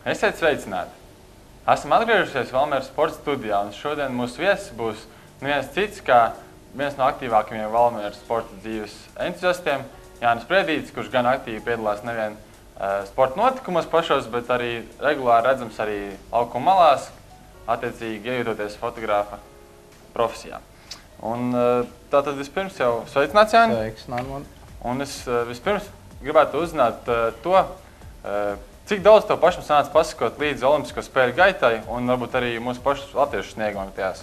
Esiet sveicināti! Esam atgriežušies Valmieras sporta studijā, un šodien mūsu viesis būs neviens cits, kā viens no aktīvākajiem Valmieras sporta dzīves entuziastiem, Jānis Priedītis, kurš gan aktīvi piedalās nevien sporta notikumos pašos, bet arī regulāri redzams arī laukuma malās, attiecīgi iejūtoties fotografa profesijā. Un tātad vispirms jau sveicināts, Jāni. Sveiks, Normand. Un es vispirms gribētu uzzināt to, cik daudz tev pašam sanāca pasakot līdz Olimpisko spēļu gaitai un varbūt arī mūsu pašu latviešu sniegumam tajās?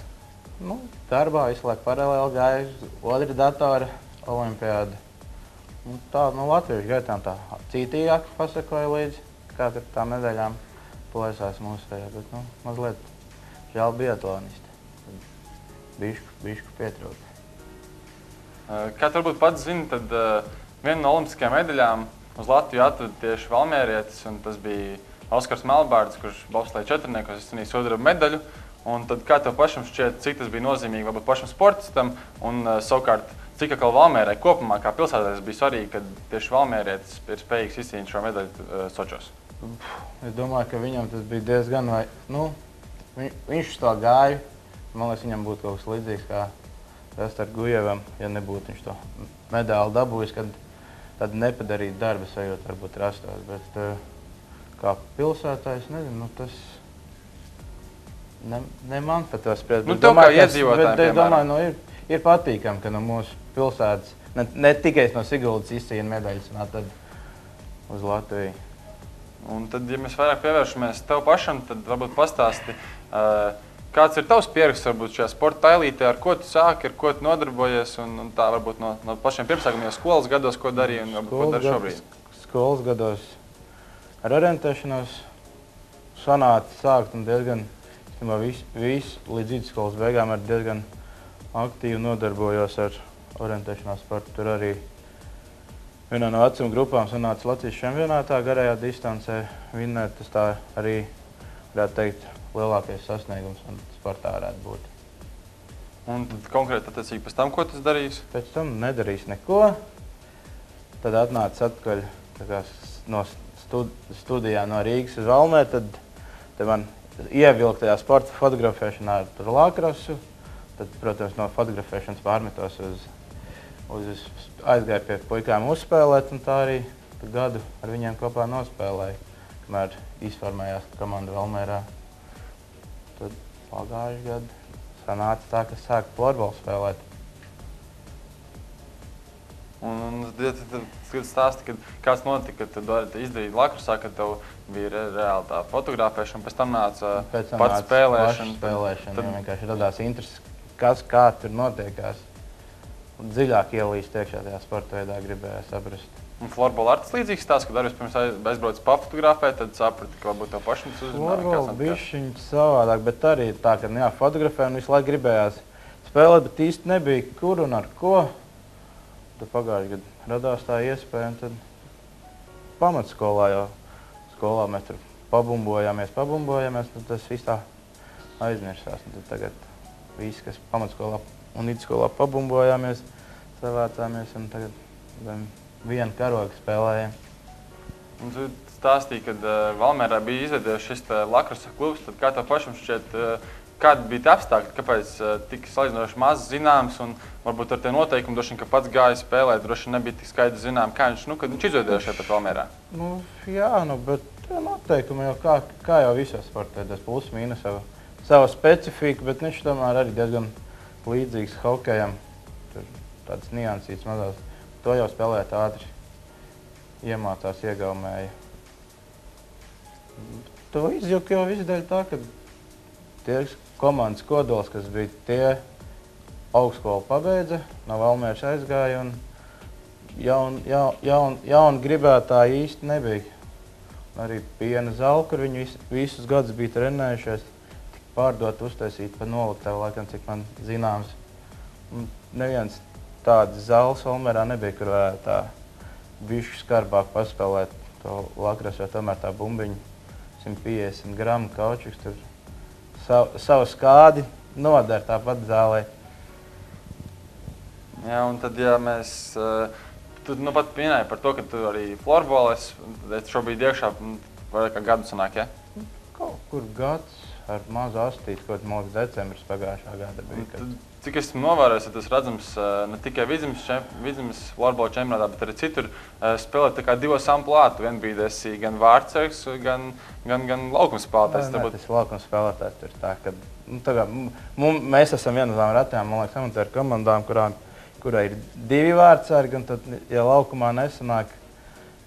Darbā visu laiku paralēli gāju, otra datora olimpiāda. Tā latviešu gaitām tā cītīgāk pasakoju līdzi, kā tad tām medaļām plēsās mūsu tajā, bet mazliet žēl biatlonisti. Bišku pietrūka. Kā tu varbūt pats zini, tad viena no olimpiskajām medaļām uz Latviju atveda tieši valmierietis, un tas bija Oskars Melbārds, kurš bobsleja četrniekos izcīnīja sudraba medaļu. Un tad kā tev pašam šķiet, cik tas bija nozīmīgi varbūt pašam sportistam, un savukārt, cik atkal Valmierai kopumā kā pilsētā tas bija svarīgi, kad tieši valmierietis ir spējīgs izcīnīt šo medaļu Sočos? Es domāju, ka viņam tas bija diezgan viņš uz to gāja. Man liekas, viņam būtu kaut kas līdzīgs kā Vestar Gujevam, ja nebūtu viņš to medaļu dabūjis, kad tad nepadarīt darba sajūtu varbūt rastos. Bet kā pilsētā, es nezinu, tas ne man par to spriest. Tev kā iedzīvotājiem, piemēram. Domāju, ir patīkami, ka no mūsu pilsētas, ne tikai no Siguldas izcīna medaļas, un tad uz Latviju. Un tad, ja mēs vairāk pievēršamies tev pašam, tad varbūt pastāsti, kāds ir tavs pieraksts varbūt šajā sporta tailītē, ar ko tu sāki, ar ko tu nodarbojies, un tā varbūt no pašiem pirmsākumiem skolas gados, ko darīji un varbūt ko dari šobrīd? Skolas gados ar orientēšanos sanāca sākt un diezgan, visu līdz vidusskolas beigām ar diezgan aktīvi nodarbojos ar orientēšanās sportu. Tur arī vienā no vecuma grupām sanāca Latvijas čempionātā garajā distancē vinnēt. Tas tā arī, varētu teikt, lielākais sasniegums un sportā varētu būt. Un tad konkrēti attiecīgi pēc tam, ko tas darīs? Pēc tam nedarīs neko. Tad atnāca atpakaļ no studijā no Rīgas uz Valmieru, tad man ievilka tajā sporta fotografēšanā ar lakrosu. Tad, protams, no fotografēšanas pārmetos aizgāju pie puikām uzspēlēt, un tā arī gadu ar viņiem kopā nospēlēju, kamēr izformējās komanda Valmierā. Tad pagājuši gadu sanāca tā, ka sāku florbolu spēlēt. Un tad stāsti, kāds notika, kad tu izdarīji lakrosā, kad tev bija reāli tā fotografēšana, pēc tam nāca pats spēlēšana. Tad vienkārši radās interesi, kā tur notiekās. Dziļāk ielīst iekšā tajā sporta veidā gribēja saprast. Un florbola ar tas līdzīgs stāsts, kad arī pirms aizbrauc pafotografēt, tad saprati, ka varbūt tev pašam tas uzrunā. Florbola bišķiņ savādāk, bet arī tā, ka fotografē un visu laiku gribējās spēlēt, bet īsti nebija kur un ar ko. Tad pagājuši gadu radās tā iespēja, un tad pamatskolā jau skolā mēs tur pabumbojāmies, tad tas viss tā aizmirsās. Un tad tagad visi, kas pamatskolā un vidusskolā pabumbojāmies, savācāmies, un tagad vienu karogu spēlējam. Un tu stāstīji, kad Valmierā bija izveidojies šis lakrosa klubs, tad kā tev pašam šķiet, kādi bija tie apstākļi, kāpēc tik salīdzinoši maz zināms, un varbūt ar tie noteikumi, droši vien, ka pats gāja spēlēt, droši vien nebija tik skaidri zinām, kā kad viņš izveidojās šeit pat Valmierā? Bet noteikumi jau kā jau visos sportā, tas plus mīnus savu specifiku, bet viņš tomēr arī diezgan līdzīgs hokejam. Tur tādas niansītas mazās. To jau spēlēt ātri iemācās, iegaumēja. To izjuka jau visu dēļ tā, ka tie komandas kodols, kas bija tie augstskolu pabeidza, no Valmieras aizgāja, un jauni gribētāji īsti nebija. Arī piena zala, kur viņi visus gadus bija trenējušies, pārdot, uztaisīt pa noliktavu, laikam, cik man zināms. Neviens tādas zāles Valmierā nebija, kur varētu tā bišķi skarbāk paspēlēt to lakrosu, jo tomēr tā bumbiņa 150 gramu kaučiks tur savu skādi nodara tāpat zālē. Jā, un tad, ja mēs Tu pat minēji par to, ka tu arī florbolēs, šobrīd iekšā vairāk kā gadu sanāk, ja? Kaut kur gads ar mazu astīti, kaut man liekas decembris pagājušā gada bija. Kad... Cik esmu novērojis, tas redzams ne tikai Vidzemes florbola čempionātā, bet arī citur spēlēt tā kā divos amplātu. Vien bija esi gan vārdsargs, gan laukuma spēlētājs. Tas laukuma spēlētājs tur tā, ka mēs esam viena no tām retajām, man liekas, amatieru komandām, kurā ir divi vārdsargi, un tad, ja laukumā nesanāk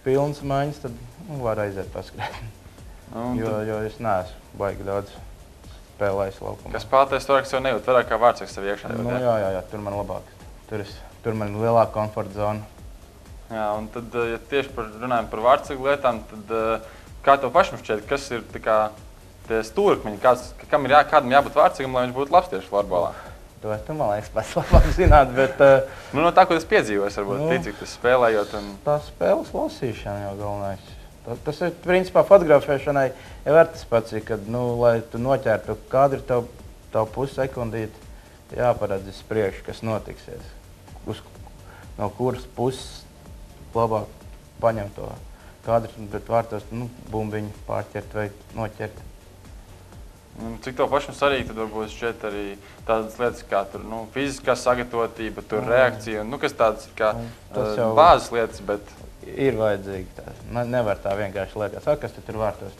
pilns maiņas, tad var aiziet paskrēt. Jo es neesmu baigi daudz spēlējis laukumā. Kas spēlētājs vairāk sev nejūt, vairāk kā vārdsargs sev iekšā jūt, jā, tur man labāk. Tur man lielāka komforta zona. Jā, un tad, ja tieši runājam par vārdsargu lietām, tad kā tev pašam šķiet, kas ir tā kā tie stūrkmeņi, kādam jābūt vārdsargam, lai viņš būtu labs tieši florbolā? To tu, man liekas, pēc labāk zināt, bet... no tā, ko tas piedzīvos, varbūt ticik, tas spēlējot un... Tā spēles lasīšana jau galvenais. Tas ir, principā, fotografēšanai jau ir tas pats, kad, lai tu noķertu kādu tavu pussekundīti, jāparedz uz priekšu, kas notiksies. No kuras puses labāk paņem to kadru, bet vārtos bumbiņu pārķert vai noķert. Cik tev pašam svarīgi, tad varbūt šķiet arī tādas lietas kā tur, fiziskā sagatavotība, tur reakcija, kas tādas kā bāzes lietas, bet... Ir vajadzīgi tā. Nevar tā vienkārši liekas, kas tur vārtos.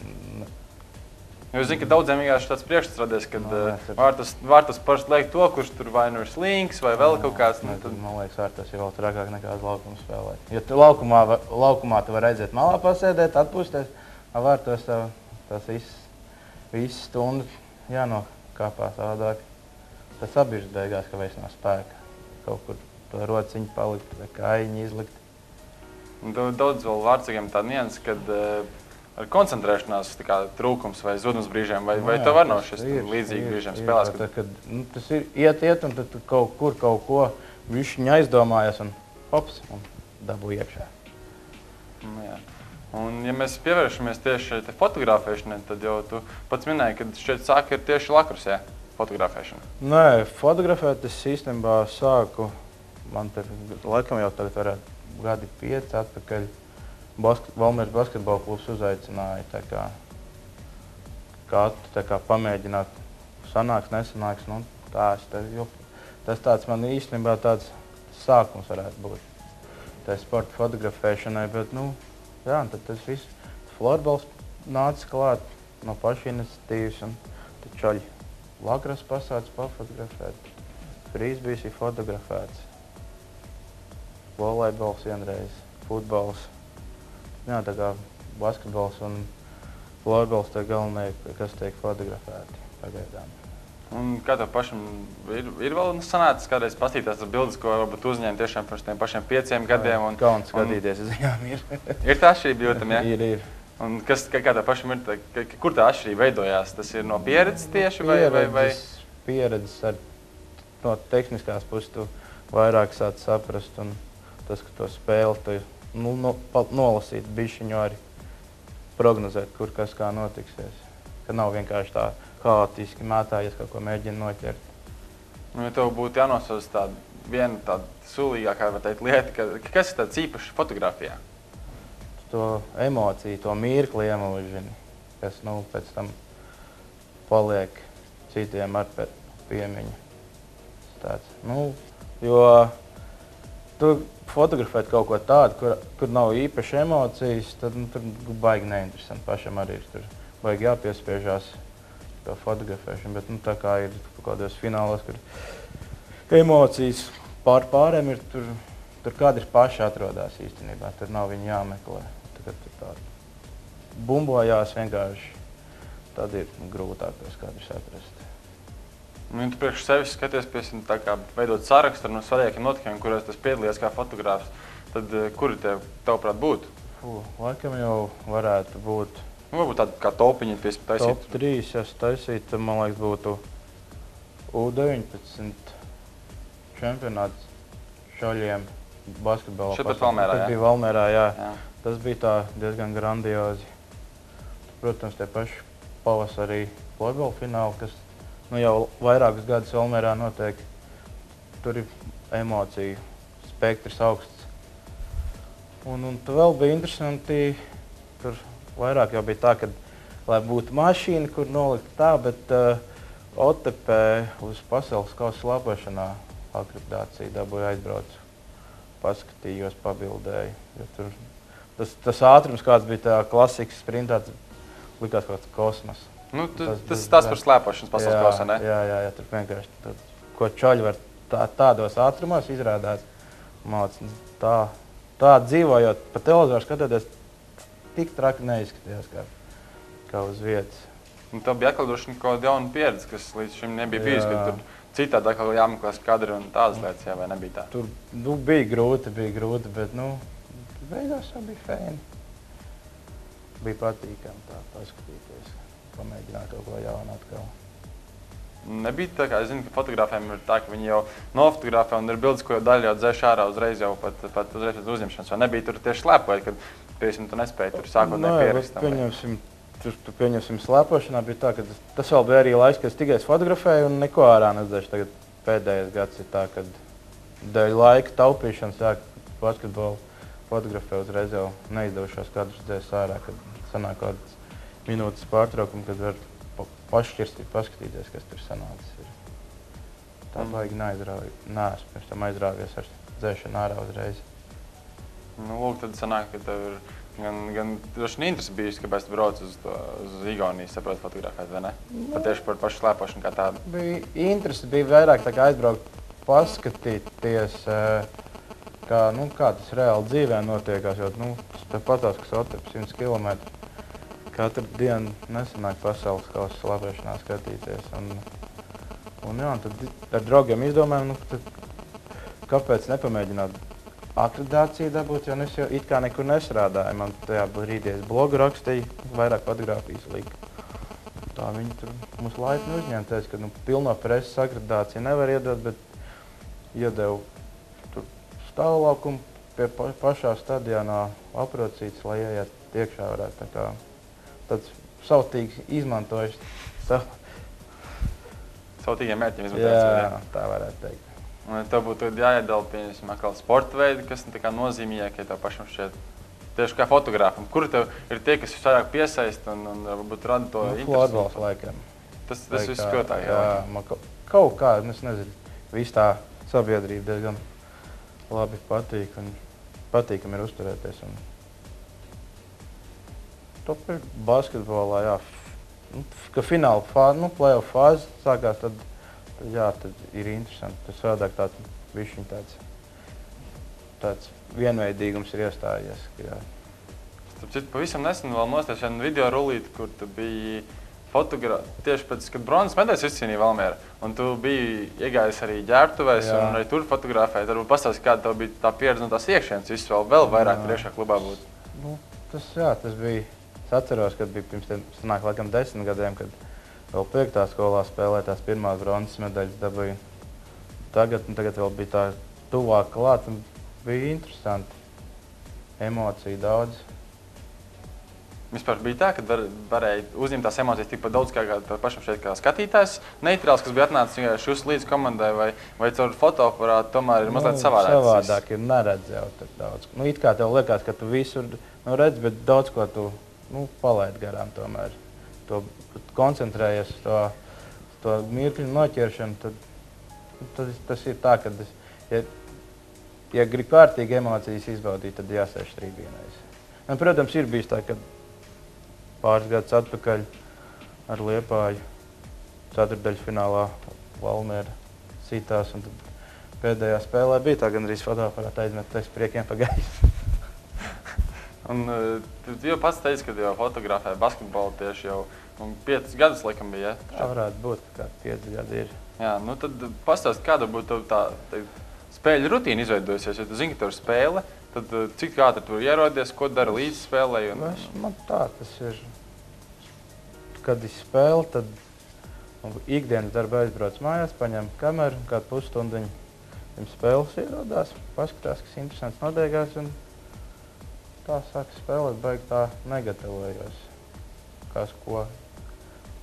Jo es zinu, ka daudziem vienkārši tāds priekšstats radies, kad vārtos parasti liek to, kurš tur vai nu ir slings vai vēl kaut kāds. Man liekas, vārtos ir vēl trakāk nekā uz laukuma spēlēt. Ja tu laukumā tu var aiziet malā pasēdēt, atpūsties, vārtos tās visas stundas jānokāpā savādāk. Tas abieži beigās, ka vairs nav spēka. Kaut kur to rociņu palikt vai kājiņu izlikt. Daudz vēl vārdsargiem tāda nianses, kad ar koncentrēšanās trūkums vai zudums brīžiem, vai tev var nav šis līdzīgi brīžiem spēlēs? Tas ir iet, un tad kaut ko višķiņ aizdomājas un hops, un dabū iekšā. Jā. Un ja mēs pievēršamies tieši fotografēšanai, tad jau tu pats minēji, ka šeit sāka ir tieši lakrusē fotografēšana. Nē, fotografēt es īstenībā sāku, man te laikam jau tagad varētu gadi 5 atpakaļ Valmieras basketbola klubs uzaicināja tā kā pamēģināt sanāks, nesanāks. Tas tāds man īstenībā tāds sākums varētu būt. Tā sporta fotografēšanai, bet tad tas viss florbols nāca klāt no paša iniciatīvas un tad čaļi lakras pasāc pafotografēt. Frīzbijs ir fotografēts. Volejbols vienreiz, futbols. Jā, tā kā basketbols un florbols tie galvenie, kas tiek fotografēti pagaidām. Un kā tev pašam ir vēl sanācis kādreiz pastītās tas bildes, ko varbūt uzņēma tiešām pirms tiem pašiem 5 gadiem? Kauns skatīties, zinām, ir. Ir tā atšķirība jūtam, ja? Ir. Un kā tev pašam ir, kur tā atšķirība veidojās? Tas ir no pieredzes tieši vai? Pieredzes no tehniskās puses tu vairāk sāc saprast un tas, ka to spēli nolasīt bišķiņu arī prognozēt, kur kas kā notiksies. Ka nav vienkārši tā haotiski mētājies, kaut ko mēģina noķert. Ja tev būtu jānosauc viena tāda sulīgākā lieta, kas ir tāds īpašs fotografijā? To emociju, to mirkli iemūžini, kas pēc tam paliek citiem ar piemiņu. Tāds, jo tu fotografēt kaut ko tādu, kur nav īpaši emocijas, tad tur baigi neinteresanti. Pašam arī ir tur baigi jāpiespiežās to fotografēšanu, bet tā kā ir kaut kādos finālos, kur emocijas pārējiem ir, tur kādi ir paši atrodās īstenībā, tur nav viņi jāmeklē. Tad tur tā bumbojās vienkārši, tad ir grūtāk tos kādus atrast. Ja tu priekš sevis skaties, tā kā veidot sarakstu no svarīgākiem notikumiem, kuros tas piedalījās kā fotogrāfs, tad kuri tavuprāt būtu? Laikam jau varētu būt... Varbūt tāda kā topiņa taisīt. Top 3, ja taisīt, tad man liekas būtu U19 čempionāts šaļiem basketbolā. Šeit pat Valmierā, jā? Tas bija Valmierā, jā. Tas bija tā diezgan grandiozi. Protams, tie paši pavasarī florbola fināli, kas jau vairākus gadus Valmierā notiek. Tur ir emociju spektrs augsts. Un vēl bija interesanti, tur vairāk jau bija tā, ka, lai būtu mašīna, kur nolikt tā, bet OTP uz pasaules kausa slēpošanā akreditāciju dabūju aizbraucu. Paskatījos, pabildēju. Jo tur, tas ātrums, kāds bija tā klasikas sprintā, likās kaut kāds kosmos. Nu, tas par slēpošanas pasaules kausā, ne? Jā, tur vienkārši, ko čoļi var tādos ātrumos izrādāt. Tā dzīvojot pa televizoru skatoties, tik traki neizskatījās kā uz vietas. Un tā bija atkal droši kaut kāda jauna pieredze, kas līdz šim nebija bijusi, kad tur citādi atkal jāmeklēs kadri un tādas lietas, jā, vai nebija tā? Tur bija grūti, bet beigās jau bija fēni. Bija patīkami tā paskatīties, pamēģināt kaut ko jaunu atkal. Nebija tā, kā es zinu, ka fotogrāfiem ir tā, ka viņi jau nofotogrāfē un ir bildes, ko jau daļa jau dzēš ārā uzreiz jau pat uzreiz pēc uzņemšanas. Vai nebija tur tieši slēpojot, kad, piemēram, tu nespēji tur sākotnēji pierakstām? Pieņemsim, slēpošanā bija tā, ka tas vēl bija arī laiks, kad es tikai fotografēju un neko ārā nezēšu. Tagad pēdējais gads ir tā, kad dēļ laika taupīšanas basketbolu fotografē uzreiz jau neizdevušās kadrus dzēs ārā, kad sanāk kādas minūtes pārtraukumu, kad var pašķirstīt, paskatīties, kas tur sanācis. Tā baigi neaizrauju. Neesmu pirms tam aizrāvies ar dzēšanu ārā uzreiz. Nu, lūk, tad sanāk, ka tev ir gan droši interesi bijusi, kāpēc tu brauc uz Igauniju, saproti, fotografēt, vai ne? Pat tieši par pašu slēpošanu kā tādu. Interesi bija vairāk tā kā aizbraukt, paskatīties, kā tas reāli dzīvē notiekās, jo, patās, kas otrs 100 km. Katru dienu nesanāk pasaules kausa slēpošanā skatīties. Un tad ar draugiem izdomājam, kāpēc nepamēģināt akreditāciju dabūt, jo es jau it kā nekur nestrādāju. Man tajā brīdī es blogu rakstīju, vairāk fotogrāfijas lika. Tā viņi tur mums laipni uzņēma, teica, ka pilno preses akreditāciju nevar iedot, bet iedevu tur stāvlaukumu pie pašā stadionā aprocītas, lai ieiet iekšā varētu tā kā tāds sautīgi izmantojis. Sautīgiem mērķiem izmantojis. Jā, tā varētu teikt. Un tev būtu jāiedala, pieņemsim, atkal sporta veidi, kas tā kā nozīmīgākie tev pašam šķiet. Tieši kā fotogrāfam. Kuri tev ir tie, kas vairāk piesaista un varbūt rada to interesu? Florbols laikam. Tas viss spilgtāk, jā. Man kaut kā, es nezinu, viss tā sabiedrība diezgan labi patīk un patīkam ir uzturēties. Top ir basketbolā, jā. Ka fināla fāze, playoff fāze sākās, tad ir interesanti. Tas savādāk tāds vienveidīgums ir iestājies. Starp citu, pavisam nesen vēl nostājos vienu video rulīti, kur tu biji tieši pēc, kad bronzas medaļas izcīnīja Valmiera, un tu biji iegājis arī ģērbtuvēs un arī tur fotografēji. Varbūt pastāsti, kāda tev bija tā pieredze no tās iekšienes, viss vēl vairāk priekšā klubā būtu. Tas bija. Es atceros, kad bija pirms sanāk laikam 10 gadiem, kad vēl 5. skolā spēlēja tās pirmās bronzas medaļas dabūju. Tagad vēl bija tā tuvāk klāt un bija interesanti. Emociju daudz. Vispār bija tā, ka varēja uzņemt tās emocijas tikpat daudz kā pašam šeit kā skatītājs. Neitrāls, kas bija atnācis vienkārši līdz komandai vai caur fotoaparātu, tomēr ir mazliet savādāk. Savādāk ir neredz jau tik daudz. It kā tev liekas, ka tu visur redz, bet daudz ko tu palaid garām tomēr. To koncentrējies uz to mirkļu noķeršanu, tad tas ir tā, ka ja grib kārtīgi emocijas izbaudīt, tad jāsēž trībīnēs. Protams, ir bijis tā, ka pāris gadus atpakaļ ar Liepāju ceturtdaļfinālā Valmiera sitās, un tad pēdējā spēlē bija tā, gan arī fotoaparāta aizmetais priekiem pa gaisu. Un tu jau pats teici, ka jau fotografē basketbolu tieši jau 5 gadus laikam bija, ja? Tā varētu būt, kā 5 gadi ir. Jā, tad pastāsti, kāda būtu tā spēļu rutīna izveidojusies, ja tu zini, ka tev ir spēle, tad cik ātri tu ierodies, ko dara līdz spēlei? Man tas ir, kad ir spēle, tad ikdienas darba aizbrauc mājās, paņem kameru, kādu pusstundiņu pirms spēles ierodās, paskatās, kas interesants notiekās, un tā sāka spēlēt, baigi tā negatavojos.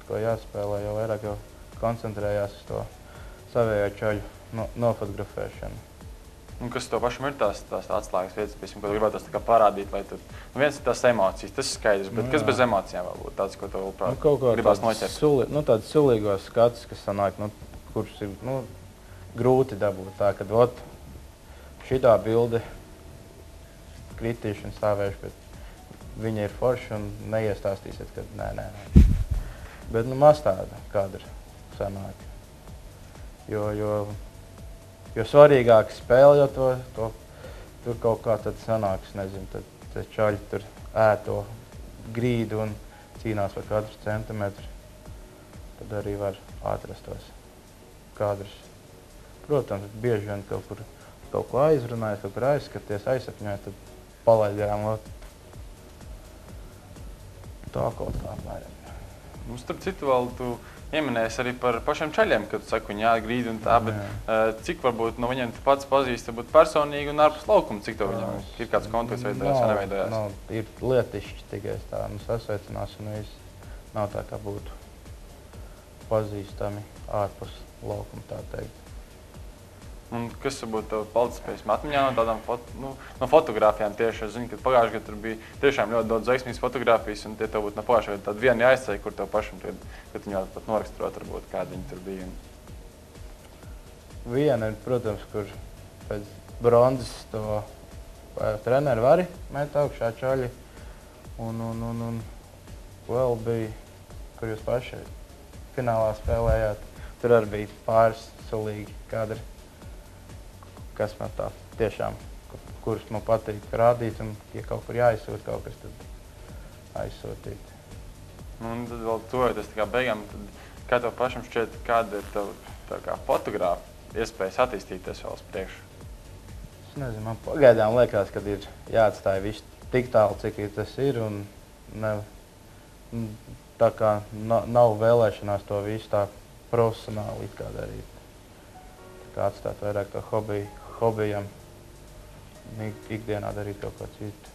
Ko jāspēlē, jau vairāk jau koncentrējās uz to savējo čaļu nofotografēšanu. Un kas tev pašam ir tās atslēgas vietas, pēc ko tu gribētu tā kā parādīt, lai tu... Nu, viens ir tās emocijas, tas ir skaidrs, bet kas bez emocijām vēl būtu tāds, ko tev gribās noķert? Tāds sulīgos skats, kas sanāk, kurš ir grūti dabūt tā, kad šitā bilde kritīšana stāvēšu, bet viņa ir forša un neiestāstīsiet, ka nē. Bet maz tāda kadra sanāk. Jo svarīgāk spēle, jo tur kaut kā tad sanāks, nezinu, tad čaļi tur ēto grīdu un cīnās par katru centimetru. Tad arī var atrast tos kadrus. Protams, bieži vien kaut ko aizrunājas, kaut kur aizskaties, aizsapņojas, tad palaid garām. Tā kaut kā apmēram. Starp citu vēl tu ieminējies arī par pašiem čaļiem, kad tu saki, viņi jāgrīd un tā, bet cik varbūt no viņiem tu pats pazīsti, varbūt personīgi un ārpus laukuma, cik tev viņam ir kāds kontakts veidojās vai neveidojās? Ir lietišķi tikai tā, sasveicinās un viss nav tā, kā būtu pazīstami ārpus laukuma, tā teikt. Un kas varbūt tev palicis pēc atmiņā no tādām no fotogrāfijām tieši? Es zinu, ka pagājušajā gadā tur bija tiešām ļoti daudz veiksmīgas fotogrāfijas, un tie tev būtu no pagājušajā gadā tāda viena jāizceļ, kur tev pašam, kad viņi pat noraksturot, varbūt, kādi viņi tur bija. Viena ir, protams, kur pēc bronzas to treneri vari met augšā čaļi, un vēl bija, kur jūs paši finālā spēlējāt. Tur arī bija pāris sulīgi kadri, kas man tā tiešām, kurus man patīk rādīt, un ja kaut kur jāizsūt kaut kas, tad aizsūtīt. Un tad vēl tuvojoties tā kā beigām, tad kā tev pašam šķiet, kāda ir tev tā kā fotogrāfa iespējas attīstīties vēl uz priekšu? Es nezinu, man pagaidām liekas, kad ir jāatstāj viss tik tālu, cik tas ir, un tā kā nav vēlēšanās to visu tā profesionāli it kā darīt. Tā kā atstāt vairāk to hobijam, ikdienā darīt kaut ko citu.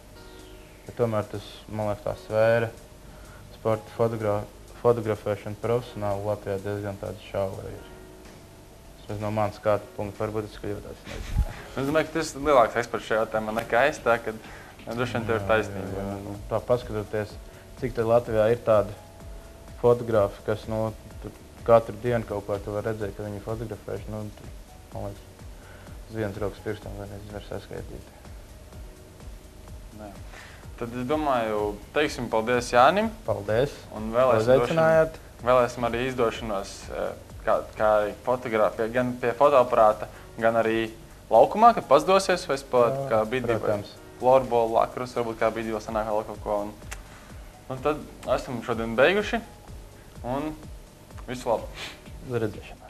Bet tomēr tas, man liekas, tā sfēra, sporta fotografēšana profesionāli Latvijā diezgan tāda šaura ir. Tas no manas skatu punkta, varbūt es kļūtos, nezinu. Es domāju, ka tas ir lielāks eksperts šajā jautājumā nekā es, tā, kad droši vien tev ir taisnība. Tā paskatoties, cik tad Latvijā ir tādi fotografi, kas katru dienu kaut ko tu var redzēt, ka viņi fotografējuši, man liekas, uz vienas rokas pirkstam var saskaitīt. Tad es domāju, teiksim paldies Jānim. Paldies, un uzaicinājāt. Vēlēsim arī izdošanos kā fotogrāfija, gan pie fotoaparāta, gan arī laukumā, kad pazdosies, vai spēlēt kā bīdī, vai floorbola, lakrus, varbūt kā bīdī vēl sanāk vēl kaut ko. Un tad esam šodien beiguši, un visu labu. Uz redzēšanās.